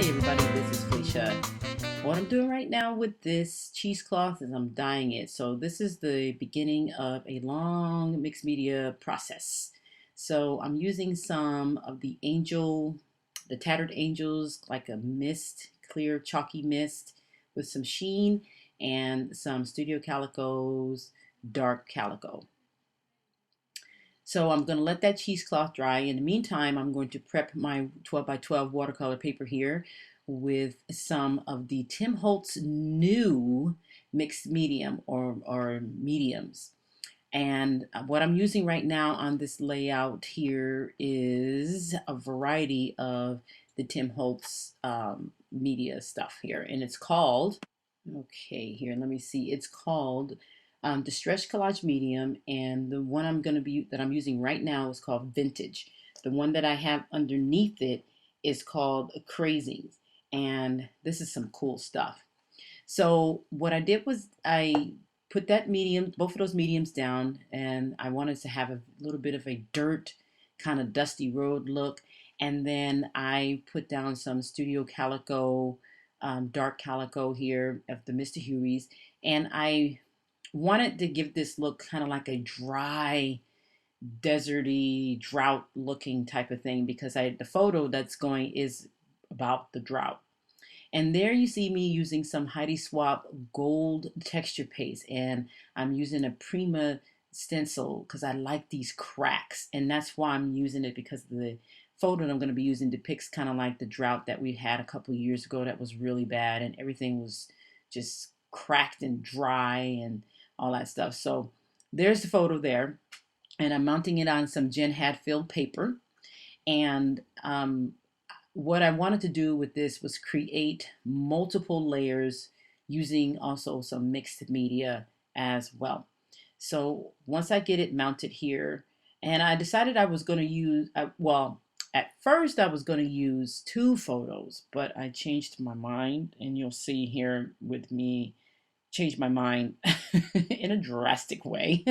everybody, this is Felicia. What I'm doing right now with this cheesecloth is I'm dyeing it. So this is the beginning of a long mixed media process. So I'm using some of the Tattered Angels, like a mist, clear chalky mist with some sheen and some Studio Calico's dark calico. So I'm going to let that cheesecloth dry. In the meantime, I'm going to prep my 12 by 12 watercolor paper here with some of the Tim Holtz new mixed medium or mediums. And what I'm using right now on this layout here is a variety of the Tim Holtz media stuff here. And it's called, okay, here, let me see. It's called the Stretch Collage Medium, and the one that I'm using right now is called Vintage. The one that I have underneath it is called Crazing, and this is some cool stuff. So what I did was I put both of those mediums down, and I wanted to have a little bit of a dirt kind of dusty road look. And then I put down some Studio Calico, dark calico here of the Mr. Huey's, and I wanted to give this look kind of like a dry, deserty, drought looking type of thing because the photo that's going is about the drought. And there you see me using some Heidi Swapp Gold texture paste, and I'm using a Prima stencil because I like these cracks, and that's why I'm using it, because the photo that I'm going to be using depicts kind of like the drought that we had a couple of years ago that was really bad, and everything was just cracked and dry and all that stuff. So there's the photo there, and I'm mounting it on some Jen Hadfield paper. And what I wanted to do with this was create multiple layers using also some mixed media as well. So once I get it mounted here, and I decided I was going to use, well, at first I was going to use two photos, but I changed my mind, and you'll see here with me change my mind in a drastic way.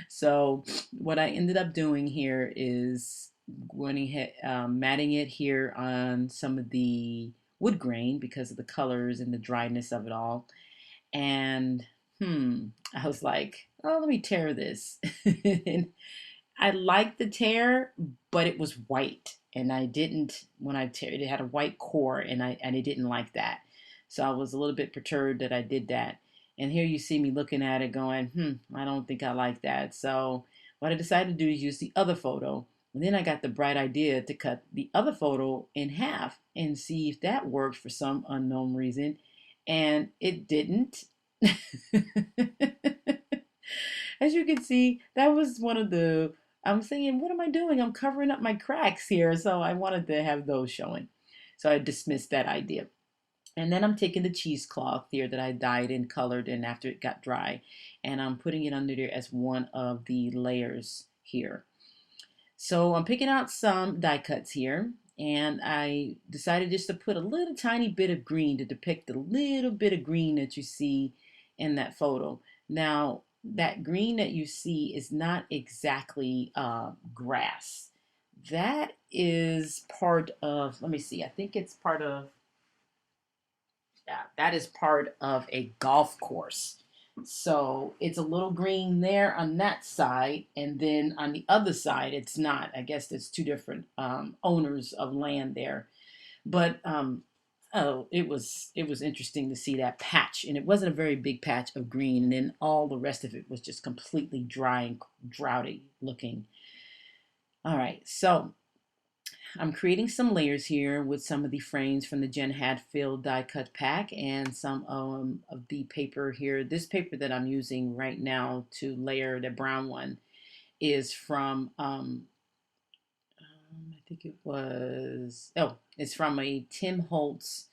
So what I ended up doing here is going ahead, matting it here on some of the wood grain because of the colors and the dryness of it all. And I was like, oh, let me tear this. And I liked the tear, but it was white, and I didn't, when I tear it, it had a white core, and I didn't like that. So I was a little bit perturbed that I did that. And here you see me looking at it going, I don't think I like that. So what I decided to do is use the other photo. And then I got the bright idea to cut the other photo in half and see if that worked for some unknown reason. And it didn't. As you can see, that was one of the, I'm thinking, what am I doing? I'm covering up my cracks here. So I wanted to have those showing. So I dismissed that idea. And then I'm taking the cheesecloth here that I dyed and colored and after it got dry, and I'm putting it under there as one of the layers here. So I'm picking out some die cuts here, and I decided just to put a little tiny bit of green to depict the little bit of green that you see in that photo. Now, that green that you see is not exactly grass. That is part of, let me see, I think it's part of, yeah, that is part of a golf course. So it's a little green there on that side, and then on the other side, it's not. I guess there's two different owners of land there. But oh, it was interesting to see that patch, and it wasn't a very big patch of green, and then all the rest of it was just completely dry and droughty looking. All right, so I'm creating some layers here with some of the frames from the Jen Hadfield die cut pack and some of the paper here. This paper that I'm using right now to layer the brown one is from, I think it was, oh, it's from a Tim Holtz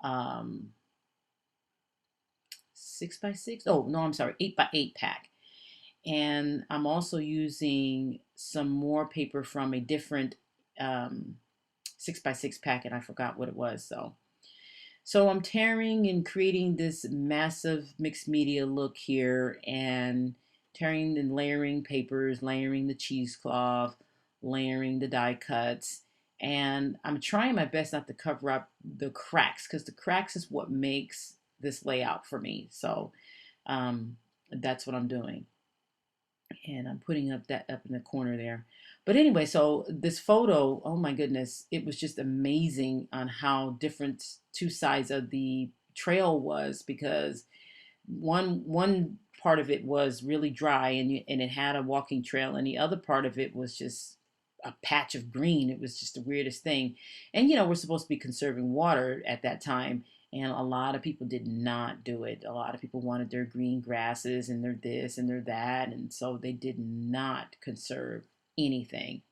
6x6. Oh, no, I'm sorry, 8x8 pack. And I'm also using some more paper from a different 6x6 pack, and I forgot what it was. So I'm tearing and creating this massive mixed media look here, and tearing and layering papers, layering the cheesecloth, layering the die cuts, And I'm trying my best not to cover up the cracks, because the cracks is what makes this layout for me. So that's what I'm doing. And I'm putting up that up in the corner there. But anyway, so this photo, oh my goodness, it was just amazing on how different two sides of the trail was, because one part of it was really dry, and it had a walking trail, and the other part of it was just a patch of green. It was just the weirdest thing. And we're supposed to be conserving water at that time, and a lot of people did not do it. A lot of people wanted their green grasses and their this and their that, and so they did not conserve anything.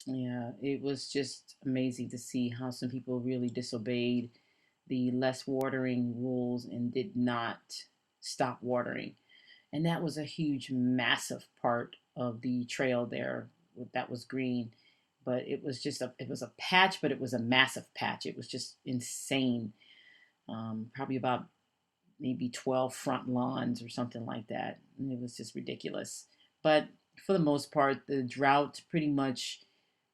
Yeah, it was just amazing to see how some people really disobeyed the less watering rules and did not stop watering. And that was a huge, massive part of the trail there that was green. But it was a patch, but it was a massive patch. It was just insane. Probably about maybe 12 front lawns or something like that. And it was just ridiculous. But for the most part, the drought pretty much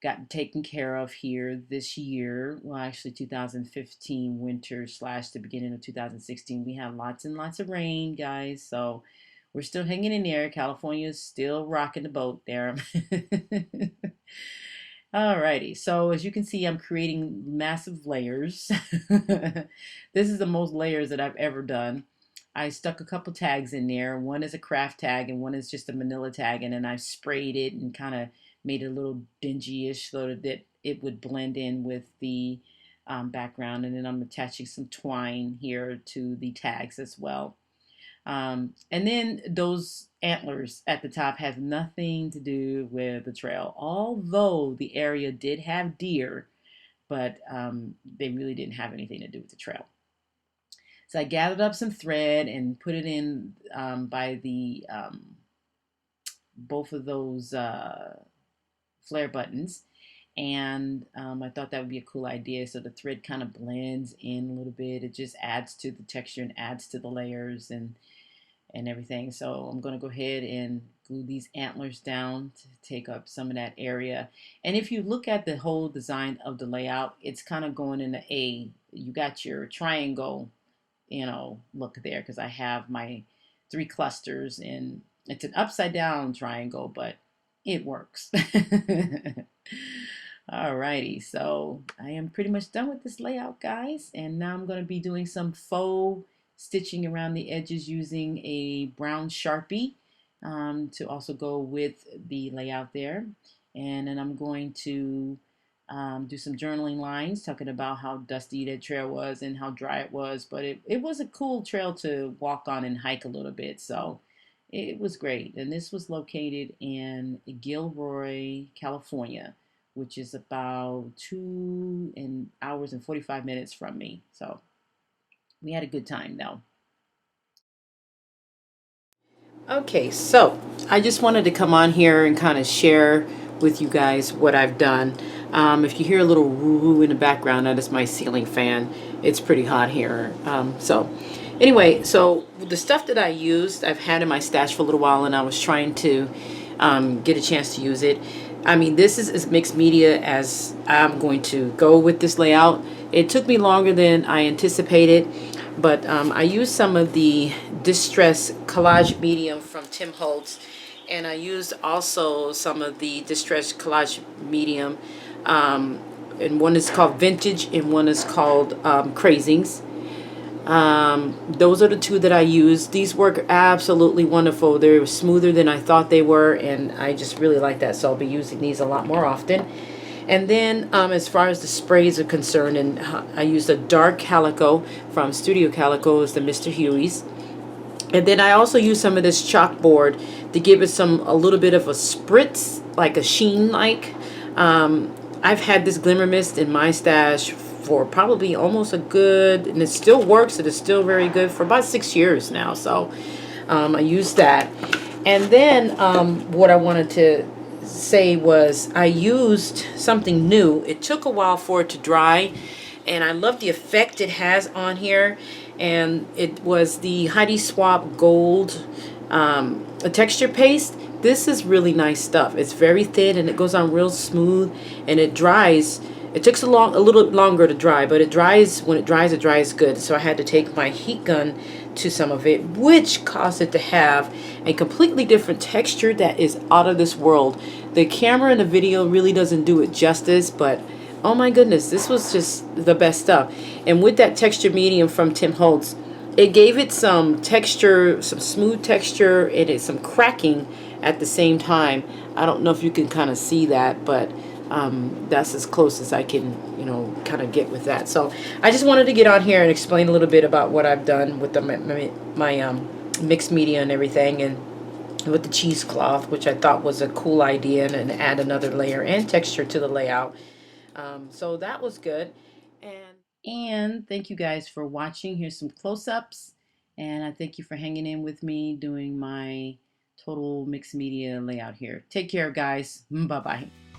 got taken care of here this year. Well, actually, 2015 winter slash the beginning of 2016, we had lots and lots of rain, guys. So we're still hanging in there. California is still rocking the boat there. Alrighty, so as you can see, I'm creating massive layers. This is the most layers that I've ever done. I stuck a couple tags in there. One is a craft tag and one is just a manila tag, and then I sprayed it and kind of made it a little dingy-ish so that it would blend in with the background. And then I'm attaching some twine here to the tags as well. And then those antlers at the top have nothing to do with the trail, although the area did have deer, but they really didn't have anything to do with the trail. So I gathered up some thread and put it in by the both of those flare buttons. And I thought that would be a cool idea. So the thread kind of blends in a little bit. It just adds to the texture and adds to the layers and everything. So I'm going to go ahead and glue these antlers down to take up some of that area. And if you look at the whole design of the layout, it's kind of going in the A. You got your triangle, look there, because I have my three clusters, and it's an upside down triangle, but it works. Alrighty, so I am pretty much done with this layout, guys, and now I'm going to be doing some faux stitching around the edges using a brown Sharpie to also go with the layout there. And then I'm going to do some journaling lines talking about how dusty that trail was and how dry it was, but it was a cool trail to walk on and hike a little bit, so it was great. And this was located in Gilroy, California, which is about 2 hours and 45 minutes from me. So we had a good time though. Okay, so I just wanted to come on here and kind of share with you guys what I've done. If you hear a little woo-woo in the background, that is my ceiling fan. It's pretty hot here. Anyway, so the stuff that I used, I've had in my stash for a little while, and I was trying to get a chance to use it. I mean, this is as mixed media as I'm going to go with this layout. It took me longer than I anticipated, but I used some of the Distress Collage medium from Tim Holtz, and I used also some of the Distress Collage medium, and one is called Vintage and one is called Crazings. Those are the two that I used. These work absolutely wonderful. They're smoother than I thought they were, and I just really like that, so I'll be using these a lot more often. And then as far as the sprays are concerned, and I used a dark calico from Studio Calico, is the Mr. Huey's. And then I also used some of this chalkboard to give it a little bit of a spritz, like a sheen like. I've had this glimmer mist in my stash for probably almost a good, and it still works, it is still very good, for about 6 years now. So I used that. And then what I wanted to say was I used something new. It took a while for it to dry, and I love the effect it has on here. And it was the Heidi Swapp Gold a texture paste. This is really nice stuff. It's very thin and it goes on real smooth, and it dries. It takes a little longer to dry, but it dries. When it dries good. So I had to take my heat gun to some of it, which caused it to have a completely different texture that is out of this world. The camera in the video really doesn't do it justice, but oh my goodness, this was just the best stuff. And with that texture medium from Tim Holtz, it gave it some texture, some smooth texture, and it's some cracking at the same time. I don't know if you can kind of see that, but that's as close as I can, kind of get with that. So I just wanted to get on here and explain a little bit about what I've done with my mixed media and everything, and with the cheesecloth, which I thought was a cool idea, and add another layer and texture to the layout. So that was good. And thank you guys for watching. Here's some close-ups, and I thank you for hanging in with me doing my total mixed media layout here. Take care, guys. Bye-bye.